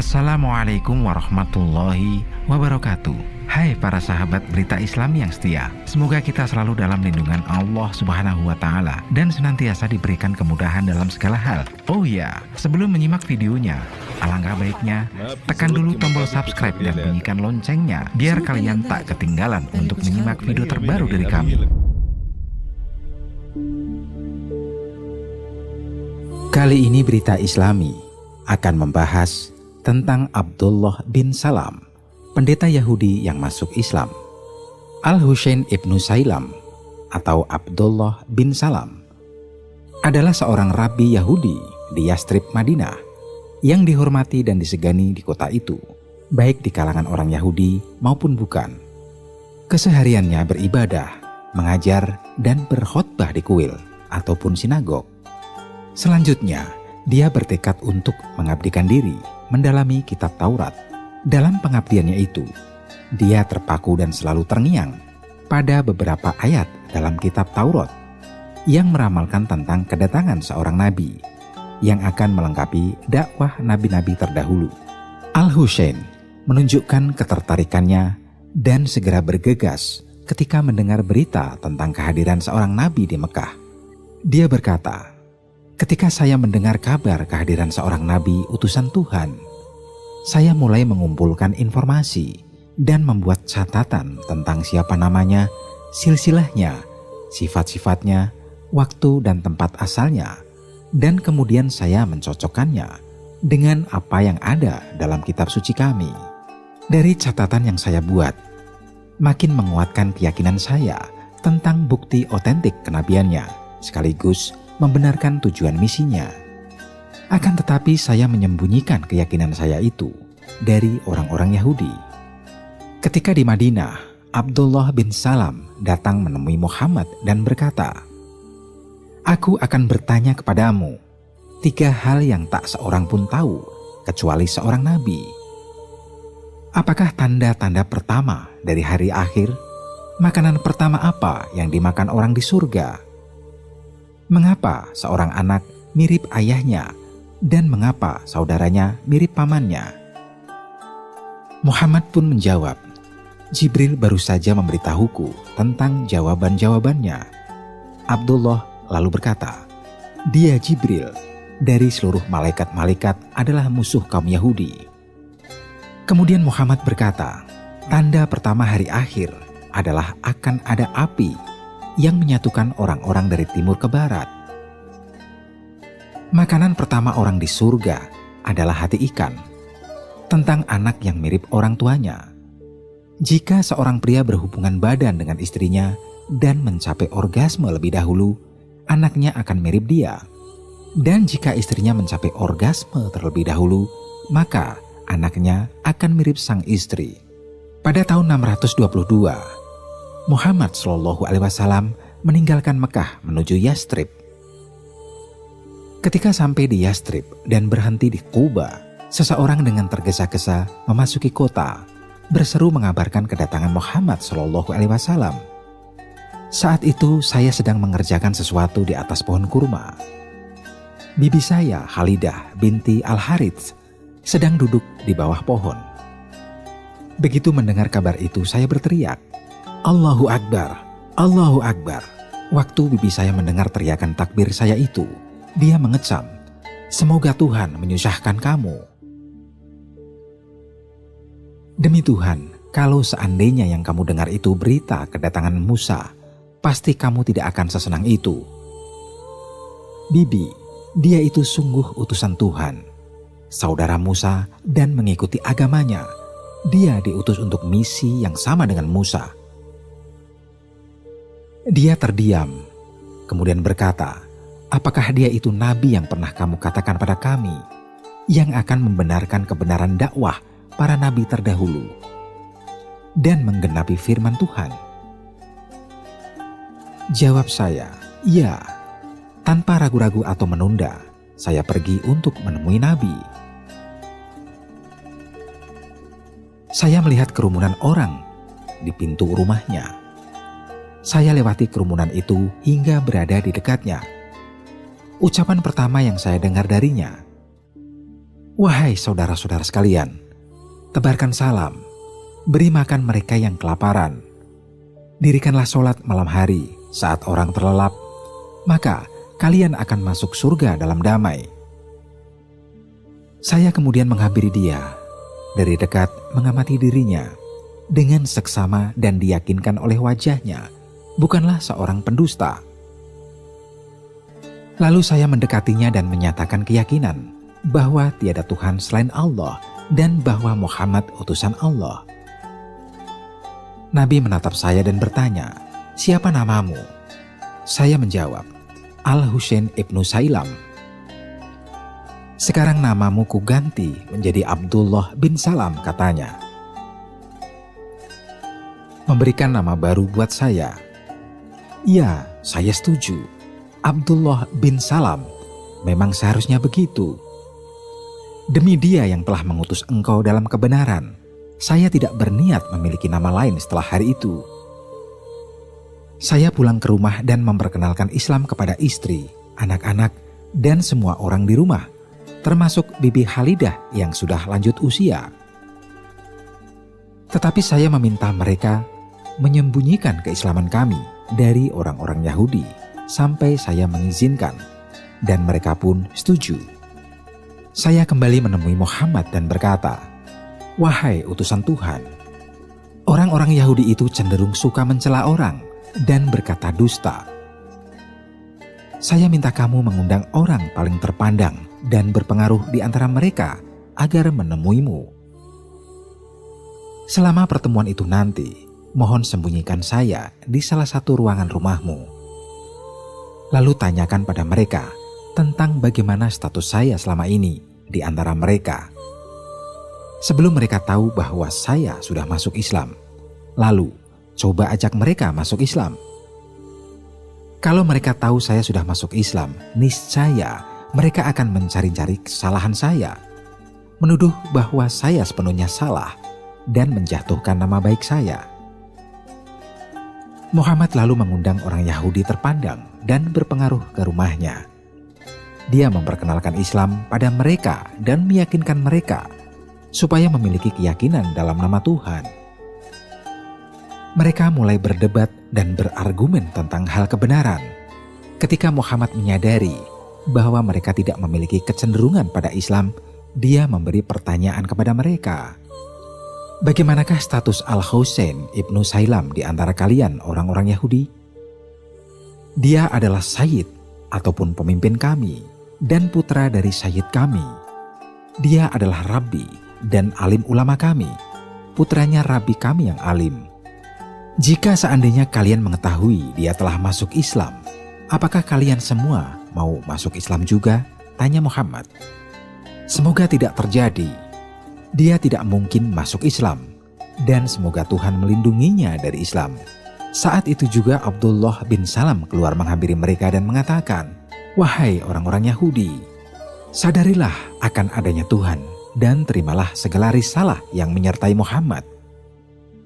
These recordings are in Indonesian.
Assalamualaikum warahmatullahi wabarakatuh. Hai para sahabat berita Islam yang setia, semoga kita selalu dalam lindungan Allah Subhanahu wa Ta'ala dan senantiasa diberikan kemudahan dalam segala hal. Oh ya, sebelum menyimak videonya, alangkah baiknya tekan dulu tombol subscribe dan bunyikan loncengnya biar kalian tak ketinggalan untuk menyimak video terbaru dari kami. Kali ini berita Islami akan membahas tentang Abdullah bin Salam, pendeta Yahudi yang masuk Islam. Al-Husain ibnu Sailam atau Abdullah bin Salam adalah seorang rabi Yahudi di Yastrib, Madinah, yang dihormati dan disegani di kota itu, baik di kalangan orang Yahudi maupun bukan. Kesehariannya beribadah, mengajar, dan berkhotbah di kuil ataupun sinagog. Selanjutnya, dia bertekad untuk mengabdikan diri mendalami kitab Taurat. Dalam pengabdiannya itu, dia terpaku dan selalu terngiang pada beberapa ayat dalam kitab Taurat yang meramalkan tentang kedatangan seorang nabi yang akan melengkapi dakwah nabi-nabi terdahulu. Al-Husain menunjukkan ketertarikannya dan segera bergegas ketika mendengar berita tentang kehadiran seorang nabi di Mekah. Dia berkata, "Ketika saya mendengar kabar kehadiran seorang nabi utusan Tuhan, saya mulai mengumpulkan informasi dan membuat catatan tentang siapa namanya, silsilahnya, sifat-sifatnya, waktu dan tempat asalnya, dan kemudian saya mencocokkannya dengan apa yang ada dalam kitab suci kami. Dari catatan yang saya buat, makin menguatkan keyakinan saya tentang bukti otentik kenabiannya, sekaligus membenarkan tujuan misinya. Akan tetapi saya menyembunyikan keyakinan saya itu dari orang-orang Yahudi." Ketika di Madinah, Abdullah bin Salam datang menemui Muhammad dan berkata, "Aku akan bertanya kepadamu 3 hal yang tak seorang pun tahu kecuali seorang nabi. Apakah tanda-tanda pertama dari hari akhir? Makanan pertama apa yang dimakan orang di surga? Mengapa seorang anak mirip ayahnya dan mengapa saudaranya mirip pamannya?" Muhammad pun menjawab, "Jibril baru saja memberitahuku tentang jawaban-jawabannya." Abdullah lalu berkata, "Dia Jibril dari seluruh malaikat-malaikat adalah musuh kaum Yahudi." Kemudian Muhammad berkata, "Tanda pertama hari akhir adalah akan ada api yang menyatukan orang-orang dari timur ke barat. Makanan pertama orang di surga adalah hati ikan, tentang anak yang mirip orang tuanya. Jika seorang pria berhubungan badan dengan istrinya dan mencapai orgasme lebih dahulu, anaknya akan mirip dia. Dan jika istrinya mencapai orgasme terlebih dahulu, maka anaknya akan mirip sang istri." Pada tahun 622, Muhammad SAW meninggalkan Mekah menuju Yastrib. Ketika sampai di Yastrib dan berhenti di Quba, seseorang dengan tergesa-gesa memasuki kota, berseru mengabarkan kedatangan Muhammad SAW. "Saat itu saya sedang mengerjakan sesuatu di atas pohon kurma. Bibi saya, Khalidah binti Al-Harits, sedang duduk di bawah pohon. Begitu mendengar kabar itu, saya berteriak, 'Allahu Akbar, Allahu Akbar.' Waktu bibi saya mendengar teriakan takbir saya itu, dia mengecam, 'Semoga Tuhan menyusahkan kamu.' Demi Tuhan, kalau seandainya yang kamu dengar itu berita kedatangan Musa, pasti kamu tidak akan sesenang itu. Bibi, dia itu sungguh utusan Tuhan, saudara Musa dan mengikuti agamanya. Dia diutus untuk misi yang sama dengan Musa." Dia terdiam, kemudian berkata, "Apakah dia itu nabi yang pernah kamu katakan pada kami, yang akan membenarkan kebenaran dakwah para nabi terdahulu dan menggenapi firman Tuhan?" Jawab saya, "Ya." Tanpa ragu-ragu atau menunda, saya pergi untuk menemui nabi. Saya melihat kerumunan orang di pintu rumahnya. Saya lewati kerumunan itu hingga berada di dekatnya. Ucapan pertama yang saya dengar darinya, Wahai saudara-saudara sekalian, tebarkan salam, beri makan mereka yang kelaparan. Dirikanlah sholat malam hari saat orang terlelap, maka kalian akan masuk surga dalam damai. Saya kemudian menghampiri dia, dari dekat mengamati dirinya, dengan seksama dan diyakinkan oleh wajahnya, bukanlah seorang pendusta. Lalu saya mendekatinya dan menyatakan keyakinan bahwa tiada Tuhan selain Allah dan bahwa Muhammad utusan Allah. Nabi menatap saya dan bertanya, "Siapa namamu?" Saya menjawab, Al-Husain ibnu Sailam. "Sekarang namamu kuganti menjadi Abdullah bin Salam," katanya. Memberikan nama baru buat saya. Ya, saya setuju. Abdullah bin Salam, memang seharusnya begitu. Demi Dia yang telah mengutus engkau dalam kebenaran, saya tidak berniat memiliki nama lain setelah hari itu. Saya pulang ke rumah dan memperkenalkan Islam kepada istri, anak-anak, dan semua orang di rumah, termasuk Bibi Halidah yang sudah lanjut usia. Tetapi saya meminta mereka menyembunyikan keislaman kami dari orang-orang Yahudi sampai saya mengizinkan, dan mereka pun setuju. Saya kembali menemui Muhammad dan berkata, "Wahai utusan Tuhan, orang-orang Yahudi itu cenderung suka mencela orang dan berkata dusta. Saya minta kamu mengundang orang paling terpandang dan berpengaruh di antara mereka agar menemuimu. Selama pertemuan itu nanti, mohon sembunyikan saya di salah satu ruangan rumahmu. Lalu tanyakan pada mereka tentang bagaimana status saya selama ini di antara mereka. Sebelum mereka tahu bahwa saya sudah masuk Islam, lalu coba ajak mereka masuk Islam. Kalau mereka tahu saya sudah masuk Islam, niscaya mereka akan mencari-cari kesalahan saya, menuduh bahwa saya sepenuhnya salah dan menjatuhkan nama baik saya." Muhammad lalu mengundang orang Yahudi terpandang dan berpengaruh ke rumahnya. Dia memperkenalkan Islam pada mereka dan meyakinkan mereka supaya memiliki keyakinan dalam nama Tuhan. Mereka mulai berdebat dan berargumen tentang hal kebenaran. Ketika Muhammad menyadari bahwa mereka tidak memiliki kecenderungan pada Islam, dia memberi pertanyaan kepada mereka. "Bagaimanakah status Al-Husain ibnu Sailam di antara kalian orang-orang Yahudi?" "Dia adalah Sayyid ataupun pemimpin kami dan putra dari Sayyid kami. Dia adalah Rabbi dan alim ulama kami, putranya Rabbi kami yang alim. Jika seandainya kalian mengetahui dia telah masuk Islam, apakah kalian semua mau masuk Islam juga?" tanya Muhammad. "Semoga tidak terjadi. Dia tidak mungkin masuk Islam, dan semoga Tuhan melindunginya dari Islam." Saat itu juga Abdullah bin Salam keluar menghampiri mereka dan mengatakan, "Wahai orang-orang Yahudi, sadarilah akan adanya Tuhan dan terimalah segala risalah yang menyertai Muhammad.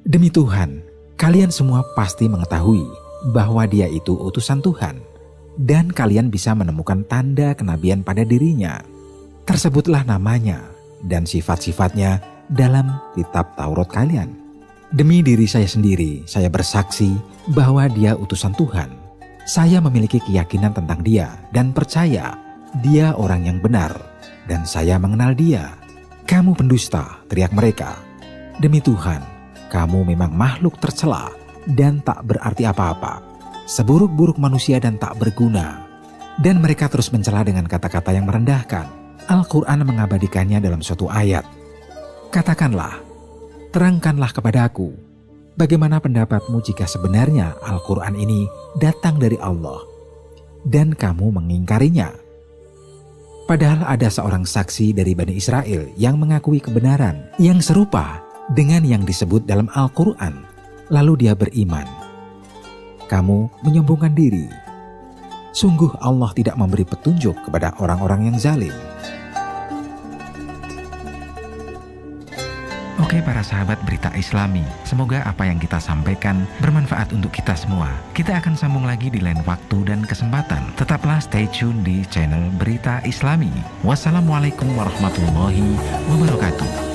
Demi Tuhan, kalian semua pasti mengetahui bahwa dia itu utusan Tuhan, dan kalian bisa menemukan tanda kenabian pada dirinya. Tersebutlah namanya dan sifat-sifatnya dalam kitab Taurat kalian. Demi diri saya sendiri, saya bersaksi bahwa dia utusan Tuhan. Saya memiliki keyakinan tentang dia dan percaya dia orang yang benar, dan saya mengenal dia." "Kamu pendusta," teriak mereka. "Demi Tuhan, kamu memang makhluk tercela dan tak berarti apa-apa, seburuk-buruk manusia dan tak berguna." Dan mereka terus mencela dengan kata-kata yang merendahkan. Al-Quran mengabadikannya dalam suatu ayat. "Katakanlah, terangkanlah kepadaku, bagaimana pendapatmu jika sebenarnya Al-Quran ini datang dari Allah dan kamu mengingkarinya? Padahal ada seorang saksi dari Bani Israel yang mengakui kebenaran yang serupa dengan yang disebut dalam Al-Quran, lalu dia beriman. Kamu menyombongkan diri. Sungguh Allah tidak memberi petunjuk kepada orang-orang yang zalim." Oke para sahabat Berita Islami, semoga apa yang kita sampaikan bermanfaat untuk kita semua. Kita akan sambung lagi di lain waktu dan kesempatan. Tetaplah stay tune di channel Berita Islami. Wassalamualaikum warahmatullahi wabarakatuh.